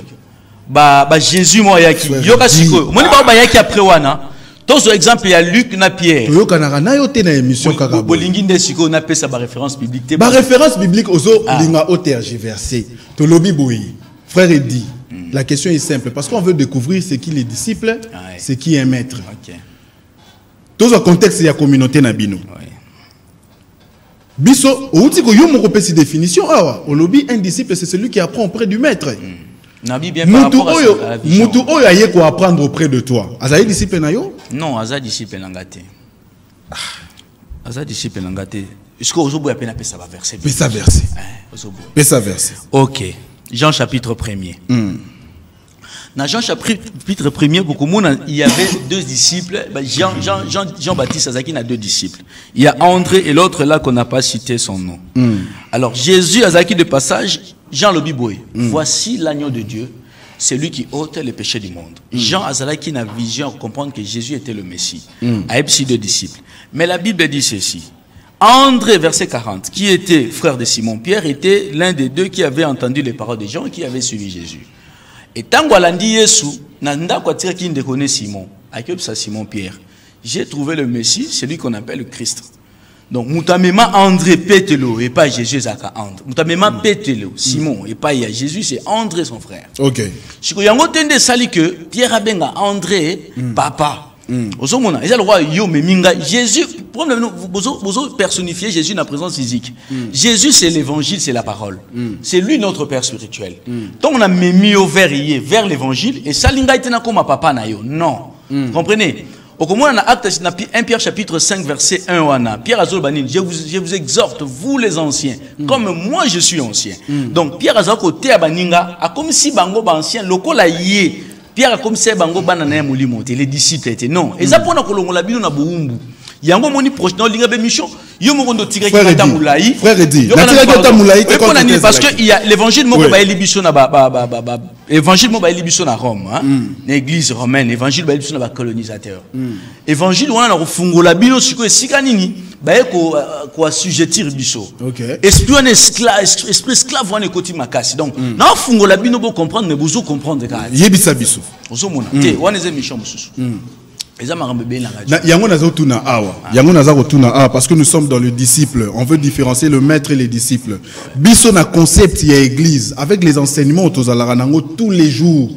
[SPEAKER 2] ba Jésus mo yaki yoka siko moni ba yaki après wana tous exemple il y a Luc na Pierre
[SPEAKER 1] yoka na yo te na émission kaka
[SPEAKER 2] bolingi nde siko na pesa ba référence biblique
[SPEAKER 1] ba référence biblique ozo linga OTRG to lobi boyi frère et dit la question est simple parce qu'on veut découvrir ce qui les disciples ce qui est maître. Dans le contexte de la communauté nabino. Biso, outi ko yo moko pesi définition au lobby un disciple c'est celui qui apprend auprès du maître.
[SPEAKER 2] Nabi bien par rapport à la vision.
[SPEAKER 1] Mutu oyo aye ko apprendre auprès de toi. Azayi disciple na yo?
[SPEAKER 2] Non, aza disciple ngate. Aza disciple ngate. Est-ce que ozo boya pena pesa ba verset?
[SPEAKER 1] Pesa verset. Pesa verset.
[SPEAKER 2] OK. Jean chapitre 1er. Dans Jean chapitre 1er, beaucoup de monde, il y avait deux disciples. Jean-Baptiste Azaki a deux disciples. Il y a André et l'autre là qu'on n'a pas cité son nom. Alors Jésus Azaki de passage, Jean le Biboy. Voici l'agneau de Dieu, c'est lui qui ôte les péchés du monde. Jean Azaki n'a vision à comprendre que Jésus était le Messie. Aïpsi deux disciples. Mais la Bible dit ceci. André, verset 40, qui était frère de Simon Pierre, était l'un des deux qui avait entendu les paroles de Jean et qui avait suivi Jésus. Et tant que l'on dit Yesu, nanda kwa tira qui ne connaît Simon, avec ça Simon Pierre, j'ai trouvé le Messie, celui qu'on appelle le Christ. Donc moutamema André Pételo et pas Jésus Zaka André. Moutamema Pételo, Simon et pas Jésus, c'est André son frère.
[SPEAKER 1] OK.
[SPEAKER 2] Si vous avez entendu sali que Pierre abenga André papa. Osomona, ils le roi yo me minga Jésus, vous personnifier Jésus dans la présence physique. Jésus c'est l'évangile, c'est la parole. C'est lui notre père spirituel. Donc on a mis au vers l'évangile et ça linga itena comme papa na yo. Non. Comprenez? Au comment on a acte 1 Pierre chapitre 5 verset 1 wana. Pierre azol banin, je vous exhorte vous les anciens comme moi je suis ancien. Donc Pierre azol côté abaninga a comme si bango ba ancien lokola yé Pierre comme c'est bango banana molimo les disciples étaient non et ça pour na kolongola bino na boumbu yango moni proche na linga be mission yo moko ndo tigre ki ta moulayi
[SPEAKER 1] frère dit na tigre ki ta moulayi
[SPEAKER 2] parce que il y a l'évangile moko ba elibiso na évangile moko ba elibiso na Rome l'église romaine évangile ba elibiso na ba colonisateur évangile wana na kofungola bino siko esika nini ba ko assujettir biso esprit wana esclave wana ekoti makasi donc na fungola bino bo comprendre mais bozo comprendre ka
[SPEAKER 1] yebisa biso
[SPEAKER 2] ozomona te wana eze mission mususu
[SPEAKER 1] yango naza kotuna awa parce que nous sommes dans le disciple, on veut différencier le maître et les disciples. Biso na concept ya église avec les enseignements tozalaka nango tous les jours.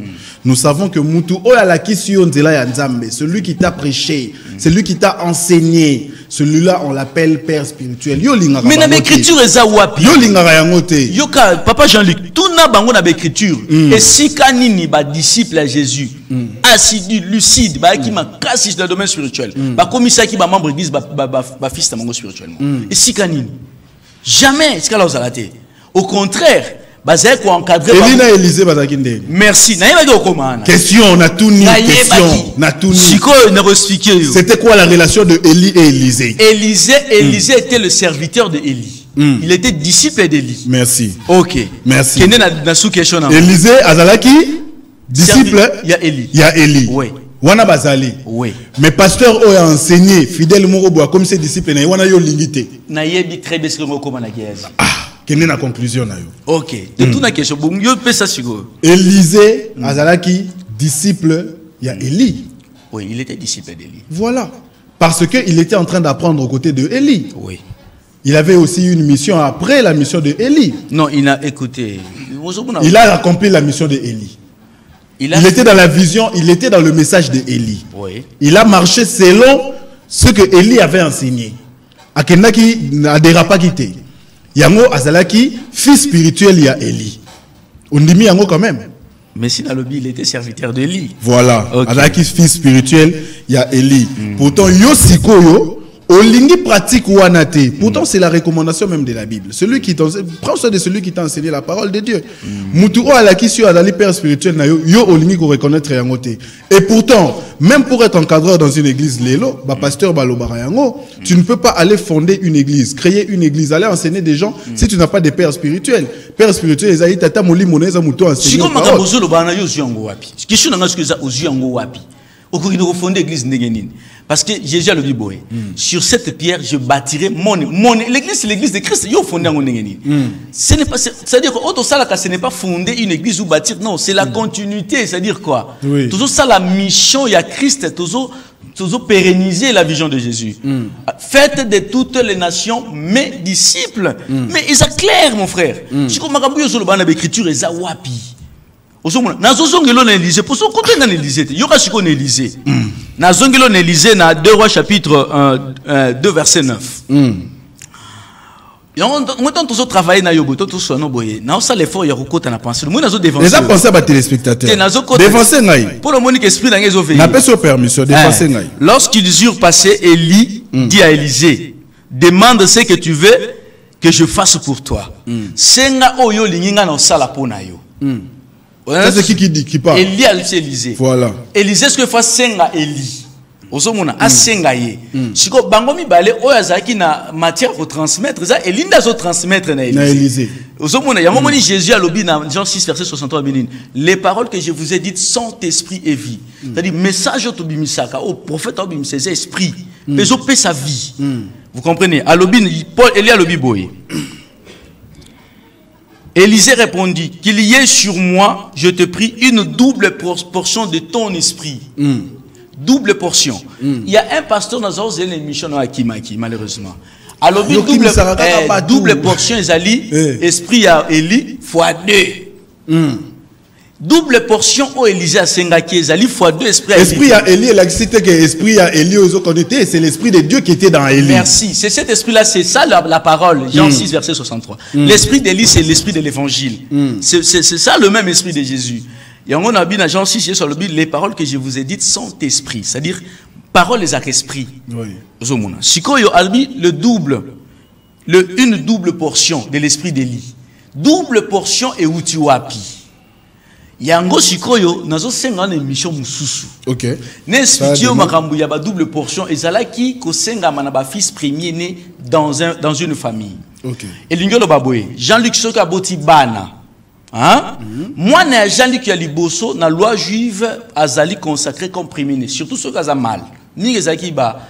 [SPEAKER 1] Nous savons que mutu oya la kisio nzela ya nzambe, celui qui t'a prêché, celui qui t'a enseigné, celui-là on l'appelle père spirituel. Yo lingaka.
[SPEAKER 2] Mais na écriture eza wapi?
[SPEAKER 1] Yo lingaka yango te.
[SPEAKER 2] Yo ka papa Jean-Luc, tout na bango na écriture. Et si kanini ba disciple à Jésus, assidu, lucide, ba ki makasi dans le domaine spirituel. Ba komisa ki ba membre d'église ba fils na bango spirituellement. Et si kanini jamais ce que là vous allez. Au contraire, basé quoi encadrer
[SPEAKER 1] Elina Élisée bazaki ndeni.
[SPEAKER 2] Merci. Na yeba komana.
[SPEAKER 1] Question on a tout ni question. Na tout ni.
[SPEAKER 2] Siko na expliquer.
[SPEAKER 1] C'était quoi la relation de Élie et Élisée?
[SPEAKER 2] Élisée était le serviteur de Élie. Il était disciple d'Élie.
[SPEAKER 1] Merci.
[SPEAKER 2] OK.
[SPEAKER 1] Merci.
[SPEAKER 2] Kene na sous question na.
[SPEAKER 1] Élisée azalaki disciple
[SPEAKER 2] il y a Élie.
[SPEAKER 1] Il y a Élie.
[SPEAKER 2] Oui.
[SPEAKER 1] Wana bazali.
[SPEAKER 2] Oui.
[SPEAKER 1] Mais pasteur oya enseigné fidèle moko boa comme ses disciples na wana yo lingité.
[SPEAKER 2] Na yebi très bien ce que ngoko na guerre.
[SPEAKER 1] Quelle est la conclusion na yo?
[SPEAKER 2] OK. De toute la question, bon yo peut ça sigo.
[SPEAKER 1] Élisée azalaki disciple il y a Élie.
[SPEAKER 2] Oui, il était disciple d'Élie.
[SPEAKER 1] Voilà. Parce que il était en train d'apprendre aux côtés de Élie.
[SPEAKER 2] Oui.
[SPEAKER 1] Il avait aussi une mission après la mission de Élie.
[SPEAKER 2] Non, il a écouté.
[SPEAKER 1] Il a accompli la mission de Élie. Il était dans la vision, il était dans le message de Élie.
[SPEAKER 2] Oui.
[SPEAKER 1] Il a marché selon ce que Élie avait enseigné. Akendaki n'a dérapé quitté. Yango azalaki fils spirituel ya Élie. On dit yango quand même.
[SPEAKER 2] Mais si dans le il était serviteur d'Élie.
[SPEAKER 1] Voilà. Okay. Azalaki fils spirituel ya Élie. Pourtant yo sikoyo Olingi pratique ou anate. Pourtant, c'est la recommandation même de la Bible. Celui qui prends soin de celui qui t'a enseigné la parole de Dieu. Muturo ala ki sur la père spirituel na yo olingi ko reconnaître yangote. Et pourtant, même pour être encadreur dans une église lelo, ba pasteur balobara yango, tu ne peux pas aller fonder une église, créer une église, aller enseigner des gens si tu n'as pas de père spirituel. Père spirituel ezali tata moli moneza muto enseigner.
[SPEAKER 2] Si comme makambo lo bana yo ziango wapi. Kishu na ngasko za oziango wapi. Okuri no fonder église ndengenini. Parce que Jésus a le dit, sur cette pierre, je bâtirai mon l'église, c'est l'église de Christ. Ce n'est pas, c'est-à-dire que ce n'est pas fonder une église ou bâtir, non, c'est la continuité, c'est-à-dire quoi? Oui. Toujours ça, la mission, il y a Christ, toujours pérenniser la vision de Jésus. Faites de toutes les nations mes disciples. Mais ils sont clairs, mon frère. Si vous avez l'écriture, ils ont wapi. Nazongelo na Élysée, pour son côté na Élysée, yoka siko na Élysée. Nazongelo na Élysée na 2 Rois chapitre 2 verset 9. On a tous travaillé na yobo, tous sono boye. Na ça l'effort ya kokota na penser. Moi nazo dévancer. Les a pensé à téléspectateurs. Dévancer ngai. Pour le monique esprit na ngezo veiller. Na pas sur permission dévancer ngai. Lorsqu'ils eurent passé, Élie dit à Élysée, demande ce que tu veux que je fasse pour toi. Senga oyo linginga na sala pona yo. C'est qui dit qui parle? Élie a Élysée. Voilà. Élysée ce que fait senga Élie. Osomona a senga ye. Siko bango mi balé oyazaki na matière pour transmettre ça Élie ndazo transmettre na Élysée. Osomona yango moni Jésus a lobi na Jean 6 verset 63 bénin. Les paroles que je vous ai dites sont esprit et vie. C'est-à-dire message to bimisaka au prophète au bimisaka c'est esprit. Peso pe sa vie. Vous comprenez? A lobi Paul Élie a lobi boye. Élisée répondit, qu'il y ait sur moi, je te prie, une double portion de ton esprit. Double portion. Il y a un pasteur dans une émission à Kimaki, malheureusement. Alors, double portion, esprit à Élie, fois 2. Double portion au Élisée à Sengaki, Ezali fois 2 esprit à Élie. Esprit à Élie, l'électricité que esprit à Élie aux autres c'est l'esprit de Dieu qui était dans Élie. Merci. C'est cet esprit-là, c'est ça la parole. Jean 6, verset 63. L'esprit d'Élie, c'est l'esprit de l'évangile. C'est ça le même esprit de Jésus. Et on a bien dans Jean 6, sur le but, les paroles que je vous ai dites sont esprit. C'est-à-dire, paroles les esprit. Oui. Sikoyo albi, une double portion de l'esprit d'Élie. Double portion et utiwapi. Yango sikoyo nazo senga na émission mususu. OK. N'expliquez makambu ya ba double portion ezalaki ko senga mana ba fils premier né dans une famille. OK. Et lingolo baboye Jean-Luc soka boti bana. Hein? Moi na Jean-Luc ya liboso na loi juive azali consacré comme premier né, surtout ceux qui ont mal. Ni ezaki ba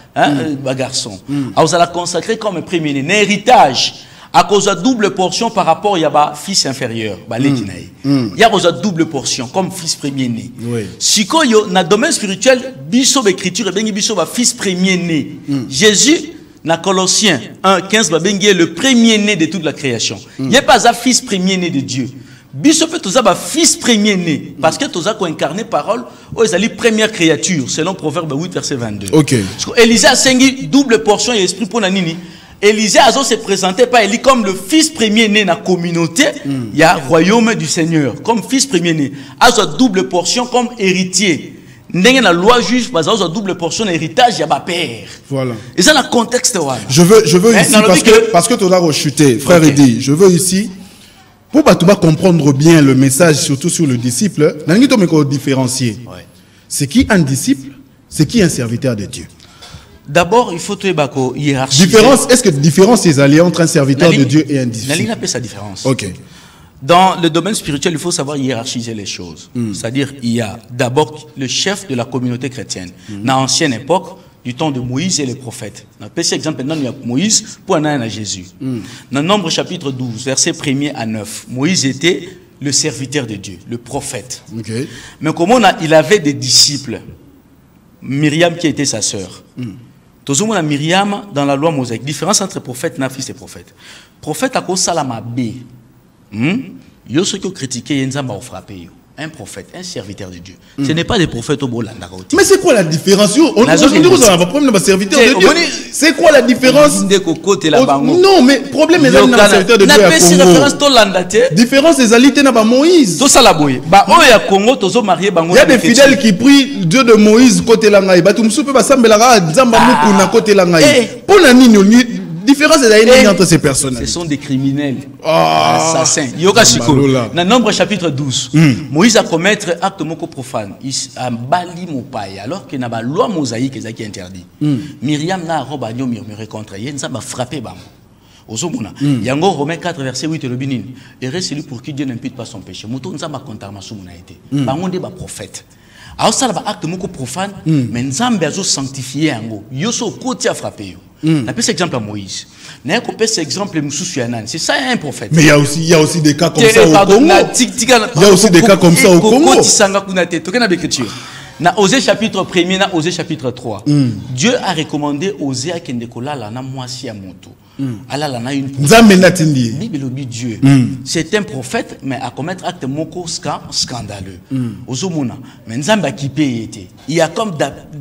[SPEAKER 2] ba garçon. Azala consacré comme premier né, héritage. À cause de double portion par rapport à yaba fils inférieur, il y a double portion comme fils premier né. Si koyo na domaine spirituel, biso écriture bengi biso ba fils premier né. Jésus na Colossiens 1:15 ba bengi le premier né de toute la création. Il n'y a pas un fils premier né de Dieu. Biso fait tout ça ba fils premier né parce que tout ça incarné parole aux ali première créature selon Proverbe 8 verset 22. OK. Élisée a sengi double portion et esprit pour nini. Élisée a se présenté par Élie comme le fils premier né dans la communauté, il y a royaume du Seigneur, comme fils premier né. A double portion comme héritier. Dans la loi juive, double portion d'héritage, il y a un père. Voilà. Et ça, le contexte. Je veux ici, parce que tu as rechuté, frère Eddy, je veux ici, pour que tu vas comprendre bien le message, surtout sur le disciple, il faut différencier. C'est qui un disciple, c'est qui un serviteur de Dieu. D'abord, il faut hiérarchiser. Différence, est-ce que différence est alliée entre un serviteur de Dieu et un disciple? La ligne sa différence. OK. Dans le domaine spirituel, il faut savoir hiérarchiser les choses. C'est-à-dire, il y a d'abord le chef de la communauté chrétienne. Dans l'ancienne époque, du temps de Moïse et les prophètes. Dans le exemple, maintenant, il y a Moïse pour un Jésus. Dans Nombre chapitre 12, verset 1er à 9, Moïse était le serviteur de Dieu, le prophète. Okay. Mais comment il avait des disciples? Myriam qui était sa sœur. Toujours on a Myriam dans la loi mosaïque. Différence entre prophète et fils et prophète. Prophète a cause salama b. Yo ceux qui ont critiqué Yenzamba ont frappé yo. un prophète, un serviteur de Dieu. Ce n'est pas des prophètes au Bolanda.
[SPEAKER 1] Mais c'est quoi la différence? Aujourd'hui, vous avez un problème de serviteur de Dieu. C'est quoi la différence? Non, mais problème est dans le serviteur de Dieu à Congo. Différence des alités na Moïse. Il y a des fidèles qui prient Dieu de Moïse côté langai. Batumsu peut basambela nzamba muku na côté langai. Pour la nini différence entre ces personnes.
[SPEAKER 2] Ce sont des criminels, assassins. Yoga Shiko. Dans Nombre chapitre 12, Moïse a commettre acte moko profane. Il a bali mopaya alors que na ba loi mosaïque qui interdit. Myriam na roba nyo murmurer contre yé, nzamba frappé bam. Ozomuna. Yango Romains 4 verset 8 le binin. Et celui pour qui Dieu n'impute pas son péché. Muto nzamba kontarma sumuna été. Bangonde ba prophète. Alors ça ba acte moko profane, mais nzambe azo sanctifier yango. Yoso koti a frappé yo. On appelle cet exemple à Moïse. Cet exemple c'est ça un prophète.
[SPEAKER 1] Mais il y a aussi des cas comme ça au Congo. Il y a aussi des cas comme ça au Congo.
[SPEAKER 2] Dans Osée chapitre 1er, dans Osée chapitre 3, Dieu a recommandé Osée à Kendekola lana moisi à moto. Allah lana une Dieu. C'est un prophète mais à commettre acte moko scandaleux. Ozomona. Mais Nzamba qui paye. Il y a comme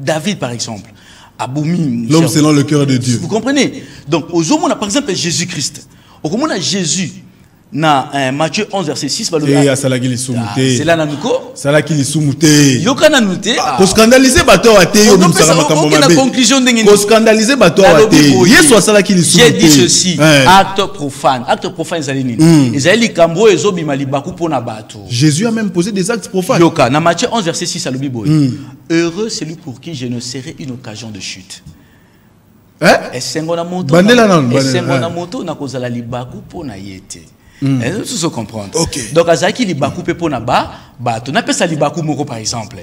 [SPEAKER 2] David par exemple.
[SPEAKER 1] L'homme selon le cœur de Dieu.
[SPEAKER 2] Vous comprenez? Donc, au jour où on a par exemple Jésus-Christ, au moment où on a Jésus, dans Matthieu 11, verset 6, c'est là Nanuko. Yoka Nanute.
[SPEAKER 1] Pour scandaliser bateau à thé, pour scandaliser bateau à thé.
[SPEAKER 2] J'ai dit ceci, acte profane. Acte profane,
[SPEAKER 1] Jésus a même posé des actes profanes.
[SPEAKER 2] Yoka, dans Matthieu 11, verset 6, heureux celui pour qui je ne serai une occasion de chute. Tout se comprendre. Donc, Azaki Libaku Pepona Ba, on appelle ça Libaku Moko par exemple.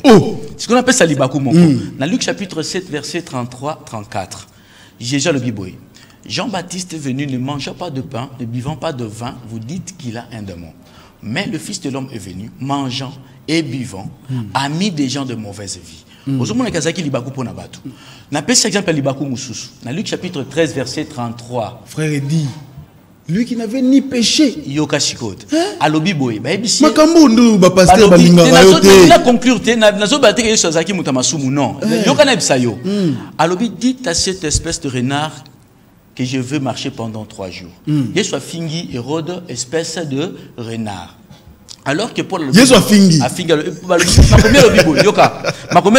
[SPEAKER 2] Ce qu'on appelle ça Libaku Moko. Dans Luc chapitre 7, verset 33-34, Jésus le Biboy. Jean-Baptiste est venu, ne mangeant pas de pain, ne buvant pas de vin, vous dites qu'il a un démon. Mais le Fils de l'homme est venu, mangeant et buvant, ami des gens de mauvaise vie. Aujourd'hui, on a Azaki Libaku Pona Batu. On appelle cet exemple Libaku Moussous. Dans Luc chapitre 13, verset 33.
[SPEAKER 1] Frère dit. Lui qui n'avait ni péché.
[SPEAKER 2] Yoka Shikot. Alobi boy.
[SPEAKER 1] Makambu ba pasteur ba lingara yote.
[SPEAKER 2] Na conclure te na zo ba te ke Sazaki mutamasumu non. Yoka na bisayo. Alobi dit à cette espèce de renard que je veux marcher pendant 3 jours. Il soit fingi Hérode espèce de renard. Alors que Paul
[SPEAKER 1] il soit fingi.
[SPEAKER 2] A fingi le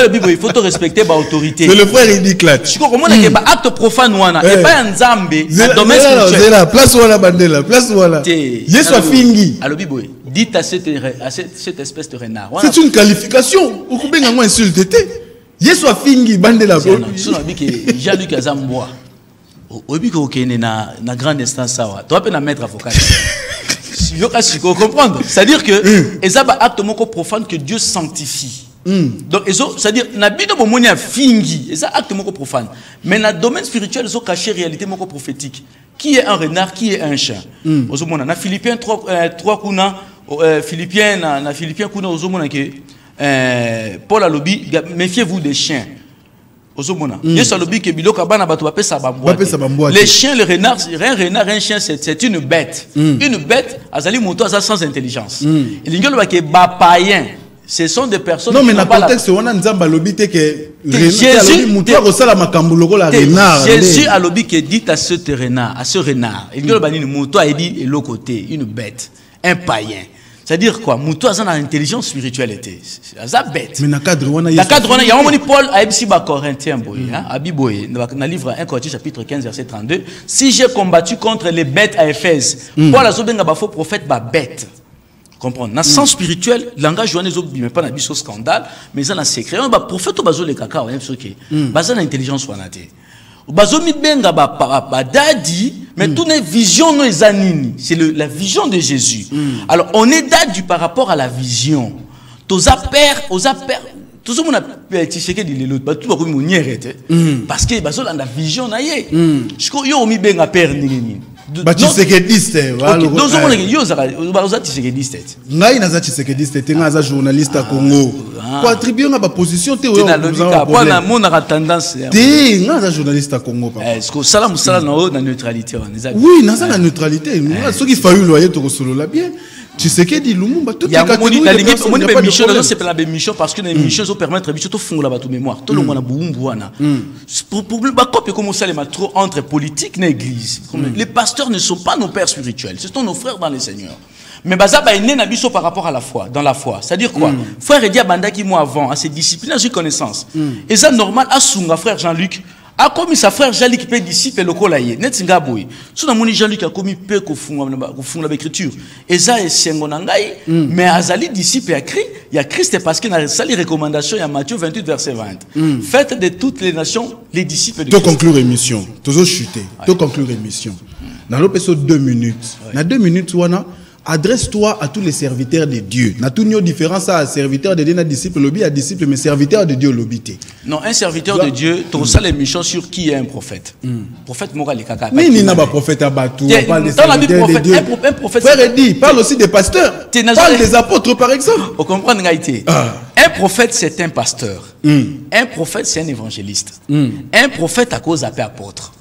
[SPEAKER 2] Bible, il faut te respecter ba autorité.
[SPEAKER 1] Mais le frère il dit claque.
[SPEAKER 2] Je comprends que ba acte profane wana et pas nzambe dans domaine spirituel.
[SPEAKER 1] La place wala bandela, place wala. Il soit fingi.
[SPEAKER 2] Alors Bible, dites à cette espèce de renard.
[SPEAKER 1] C'est une qualification. Au kubenga moi insulte te. Il soit fingi bandela.
[SPEAKER 2] Sona bi que Jean-Luc Azamboa. Obi ko okene na grande instance sawa. Tu vas pas mettre avocat. Il faut comprendre. C'est-à-dire que c'est un acte profane que Dieu sanctifie. Donc, c'est-à-dire que c'est un acte profane. Mais dans le domaine spirituel, ils ont caché la réalité prophétique. Qui est un renard, qui est un chien. Dans Philippiens 3 kuna, Philippiens kuna, Paul a lobby, méfiez-vous des chiens. Les chiens, le renard, un renard, un chien, c'est une bête. Une bête, azali moto sans intelligence. Ce sont des personnes.
[SPEAKER 1] Non, mais dans le contexte, on a Nzamba lobby que
[SPEAKER 2] Jésus a lobby que dit à ce renard, il dit de l'autre côté, une bête, un païen. C'est-à-dire quoi? Moutou a une intelligence spirituelle. C'est bête.
[SPEAKER 1] Mais dans le cadre,
[SPEAKER 2] il y a un Paul à Ebsiba Corinthien, dans le livre 1 Corinthiens chapitre 15, verset 32. Si j'ai combattu contre les bêtes à Éphèse, Paul a dit un faux prophète, bête. Comprendre? Dans le sens spirituel, le langage joannais n'est pas un scandale, mais c'est un secret. Un prophète, il y a cacao, il intelligence. Bazomi benga ba dadi mais toute une vision no ezanini c'est la vision de Jésus. Alors on est dadi par rapport à la vision. Toza père tout le monde a tiséké di lelo ba tout ba ko moniérete parce que bazo la vision na ye. Chiko yo mi benga père nini.
[SPEAKER 1] Ba tisékédiste
[SPEAKER 2] voilà. Donc on est yo za ba tisékédiste.
[SPEAKER 1] Ngai na za tisékédiste te nga za journaliste à Congo. Pour attribuer ma position te
[SPEAKER 2] na lobika pour na mon tendance
[SPEAKER 1] te nga za journaliste à Congo papa.
[SPEAKER 2] Est-ce que sala musala na neutralité on
[SPEAKER 1] oui na za la neutralité. Ce qui failli loyer to solo la bien. Tu sais qu'il dit Lumumba, toutes les
[SPEAKER 2] catégories de personnes, il n'y a pas de problème.
[SPEAKER 1] C'est
[SPEAKER 2] pas la mission parce que les missions ont permettre de faire la mémoire. Tout le monde a pour le comment ça les trop entre politique et église. Les pasteurs ne sont pas nos pères spirituels, ce sont nos frères dans le Seigneur. Mais Bazaba est né par rapport à la foi, dans la foi. C'est-à-dire quoi? Frère Edia Banda qui moi avant, à ses disciplines, à ses connaissances. Et ça normal, à Sunga, frère Jean-Luc, a commis sa frère Jean-Luc peut disciple le colaye. Net singa boy. Sous la moni Jean-Luc a commis peu qu'au fond l'écriture. Et ça est sengonangai, mais Azali disciple a écrit, il y a Christ parce qu'il a sali recommandation, il y a Matthieu 28 verset 20. Faites de toutes les nations les disciples de Christ.
[SPEAKER 1] Tu conclure émission. Tu chuter. Tu conclure émission. Dans l'épisode 2 minutes. Dans 2 minutes, adresse-toi à tous les serviteurs de Dieu. Na tout différence à serviteur de Dieu, na disciple lobby, à disciple, mais serviteur de Dieu lobité.
[SPEAKER 2] Non, un serviteur de Dieu, tu as l'émission sur qui est un prophète. Prophète Moral et Kaka.
[SPEAKER 1] Mais il n'y a pas prophète à Batou, on parle des serviteurs de Dieu.
[SPEAKER 2] Un prophète.
[SPEAKER 1] Frère Eddy, parle aussi des pasteurs. Parle des apôtres par exemple.
[SPEAKER 2] On comprend Ngaïté. Un prophète, c'est un pasteur. Un prophète, c'est un évangéliste. Un prophète à cause d'appel apôtre.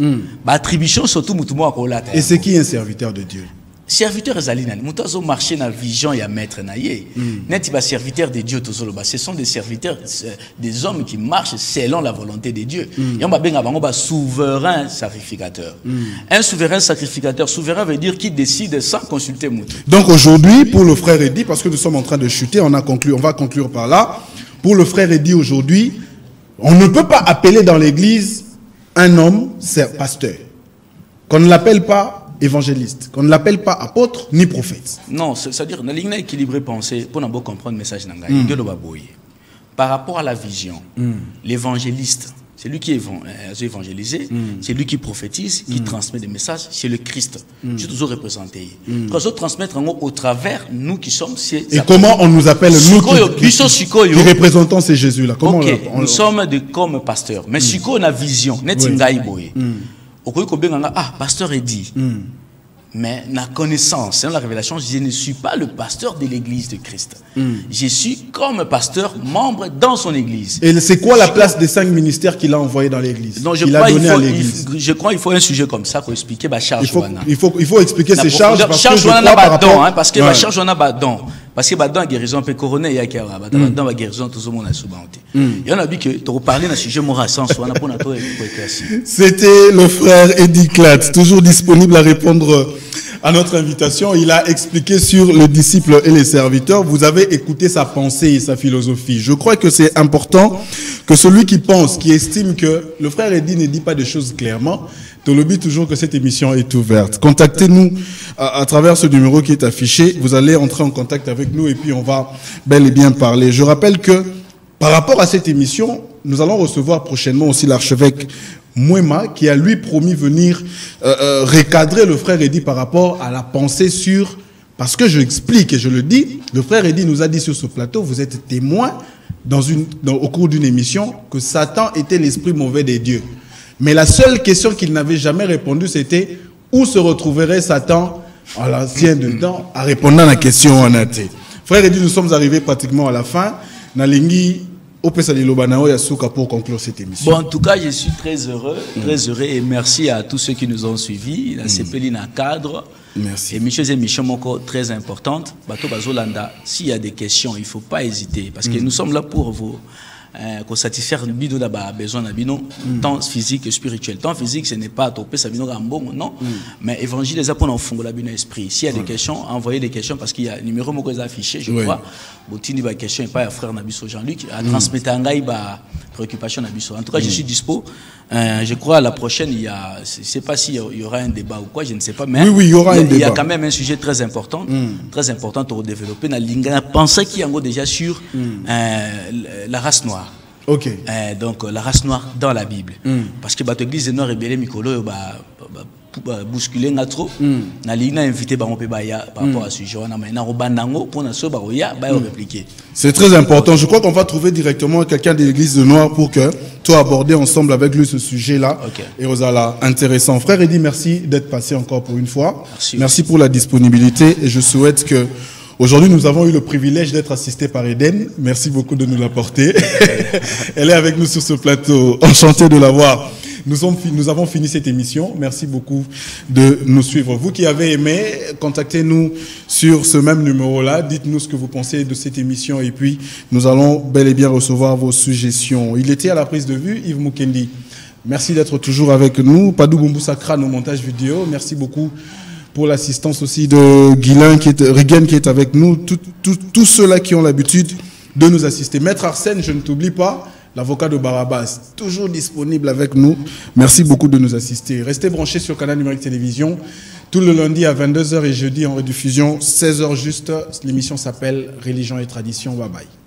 [SPEAKER 2] Attribution surtout Moutoumou à Kolata.
[SPEAKER 1] Et c'est qui un serviteur de Dieu?
[SPEAKER 2] Serviteur Zalina, nous marché dans la vision et maître naïe. Net pas serviteur de Dieu ce sont des serviteurs, des hommes qui marchent selon la volonté de Dieu. Et on va bien avoir souverain sacrificateur. Un souverain sacrificateur, souverain veut dire qui décide sans consulter Moutou.
[SPEAKER 1] Donc aujourd'hui, pour le frère Eddy, parce que nous sommes en train de chuter, on va conclure par là. Pour le frère Eddy aujourd'hui, on ne peut pas appeler dans l'église un homme pasteur. Qu'on ne l'appelle pas évangéliste, qu'on ne l'appelle pas apôtre ni prophète.
[SPEAKER 2] Non, c'est-à-dire, dans l'église équilibré pensée, pour nous comprendre le message d'Anga, par rapport à la vision, l'évangéliste, c'est lui qui est évangélisé, c'est lui qui prophétise, qui transmet des messages, c'est le Christ. Je toujours représenté. Quand on transmettre au travers, nous qui sommes...
[SPEAKER 1] Et comment on nous appelle, nous qui représentons ces Jésus-là?
[SPEAKER 2] Nous sommes comme pasteurs. Mais si on a vision, pasteur Eddy. Mais la connaissance, la révélation, je ne suis pas le pasteur de l'église de Christ. Je suis comme pasteur, membre dans son église.
[SPEAKER 1] Et c'est quoi la place des 5 ministères qu'il a envoyés dans l'église?
[SPEAKER 2] Non, je crois qu'il faut un sujet comme ça pour expliquer charge.
[SPEAKER 1] Il faut expliquer ces charges parce que je crois
[SPEAKER 2] par rapport... parce que la charge on a badon. Parce que badon guérison peut couronner il y a qui badon va guérison tout le monde a souvent. Il y en a dit que tu reparler d'un sujet moral sans soit pour notre
[SPEAKER 1] C'était le frère Eddy Clat, toujours disponible à répondre à notre invitation. Il a expliqué sur le disciple et les serviteurs. Vous avez écouté sa pensée et sa philosophie. Je crois que c'est important que celui qui pense, qui estime que le frère Eddy ne dit pas des choses clairement, te le dis toujours que cette émission est ouverte. Contactez-nous à travers ce numéro qui est affiché. Vous allez entrer en contact avec nous et puis on va bel et bien parler. Je rappelle que par rapport à cette émission, nous allons recevoir prochainement aussi l'archevêque Mouema qui a lui promis venir recadrer le frère Eddy par rapport à la pensée sur... Parce que je explique et je le dis, le frère Eddy nous a dit sur ce plateau, vous êtes témoin au cours d'une émission que Satan était l'esprit mauvais des dieux. Mais la seule question qu'il n'avait jamais répondu, c'était où se retrouverait Satan en l'ancien de temps à répondre à la question en athée. Frère Eddy, nous sommes arrivés pratiquement à la fin. Nalingi pour conclure cette émission.
[SPEAKER 2] Bon, en tout cas, je suis très heureux et merci à tous ceux qui nous ont suivis. La Cépéline cadre.
[SPEAKER 1] Merci.
[SPEAKER 2] Émission et émission très importante. Bato Bazolanda, s'il y a des questions, il ne faut pas hésiter parce que nous sommes là pour vous. Qu'on satisfaire le bidon d'abord besoin d'un tant physique et spirituel. Tant physique, ce n'est pas topé ça bino bon non, mais évangile les apôtres en fond la bino esprit. S'il y a des questions, envoyez des questions parce qu'il y a numéro moko affiché, je crois. Botini ba question et pas à frère Nabiso Jean-Luc à transmettre un gars ba préoccupation Nabiso. En tout cas, je suis dispo. Je crois à la prochaine il y a je sais pas s'il y aura un débat ou quoi, je ne sais pas mais
[SPEAKER 1] oui, il y aura un débat.
[SPEAKER 2] Il y a quand même un sujet très important pour développer na linga penser qu'il y a déjà sur la race noire.
[SPEAKER 1] Ok.
[SPEAKER 2] Donc la race noire dans la Bible. Parce que l'église noire est belle, Mikolo, bousculer trop. Na ligne invité par rapport à ce sujet.
[SPEAKER 1] C'est très important. Je crois qu'on va trouver directement quelqu'un de l'église de Noir pour que toi aborder ensemble avec lui ce sujet-là.
[SPEAKER 2] Okay.
[SPEAKER 1] Et Rosala, intéressant. Frère Eddy, merci d'être passé encore pour une fois.
[SPEAKER 2] Merci
[SPEAKER 1] pour la disponibilité et je souhaite que aujourd'hui, nous avons eu le privilège d'être assistés par Eden. Merci beaucoup de nous l'apporter. Elle est avec nous sur ce plateau. Enchanté de la voir. Nous avons fini cette émission. Merci beaucoup de nous suivre. Vous qui avez aimé, contactez-nous sur ce même numéro-là. Dites-nous ce que vous pensez de cette émission et puis nous allons bel et bien recevoir vos suggestions. Il était à la prise de vue, Yves Mukendi. Merci d'être toujours avec nous. Padou Boumboussakra, nos montages vidéo. Merci beaucoup pour l'assistance aussi de Rigen qui est avec nous. Tous ceux-là qui ont l'habitude de nous assister. Maître Arsène, je ne t'oublie pas, l'avocat de Barabas, toujours disponible avec nous. Merci beaucoup de nous assister. Restez branchés sur Canal Numérique Télévision. Tout le lundi à 22h et jeudi en rediffusion, 16h juste. L'émission s'appelle Religion et Tradition. Bye bye.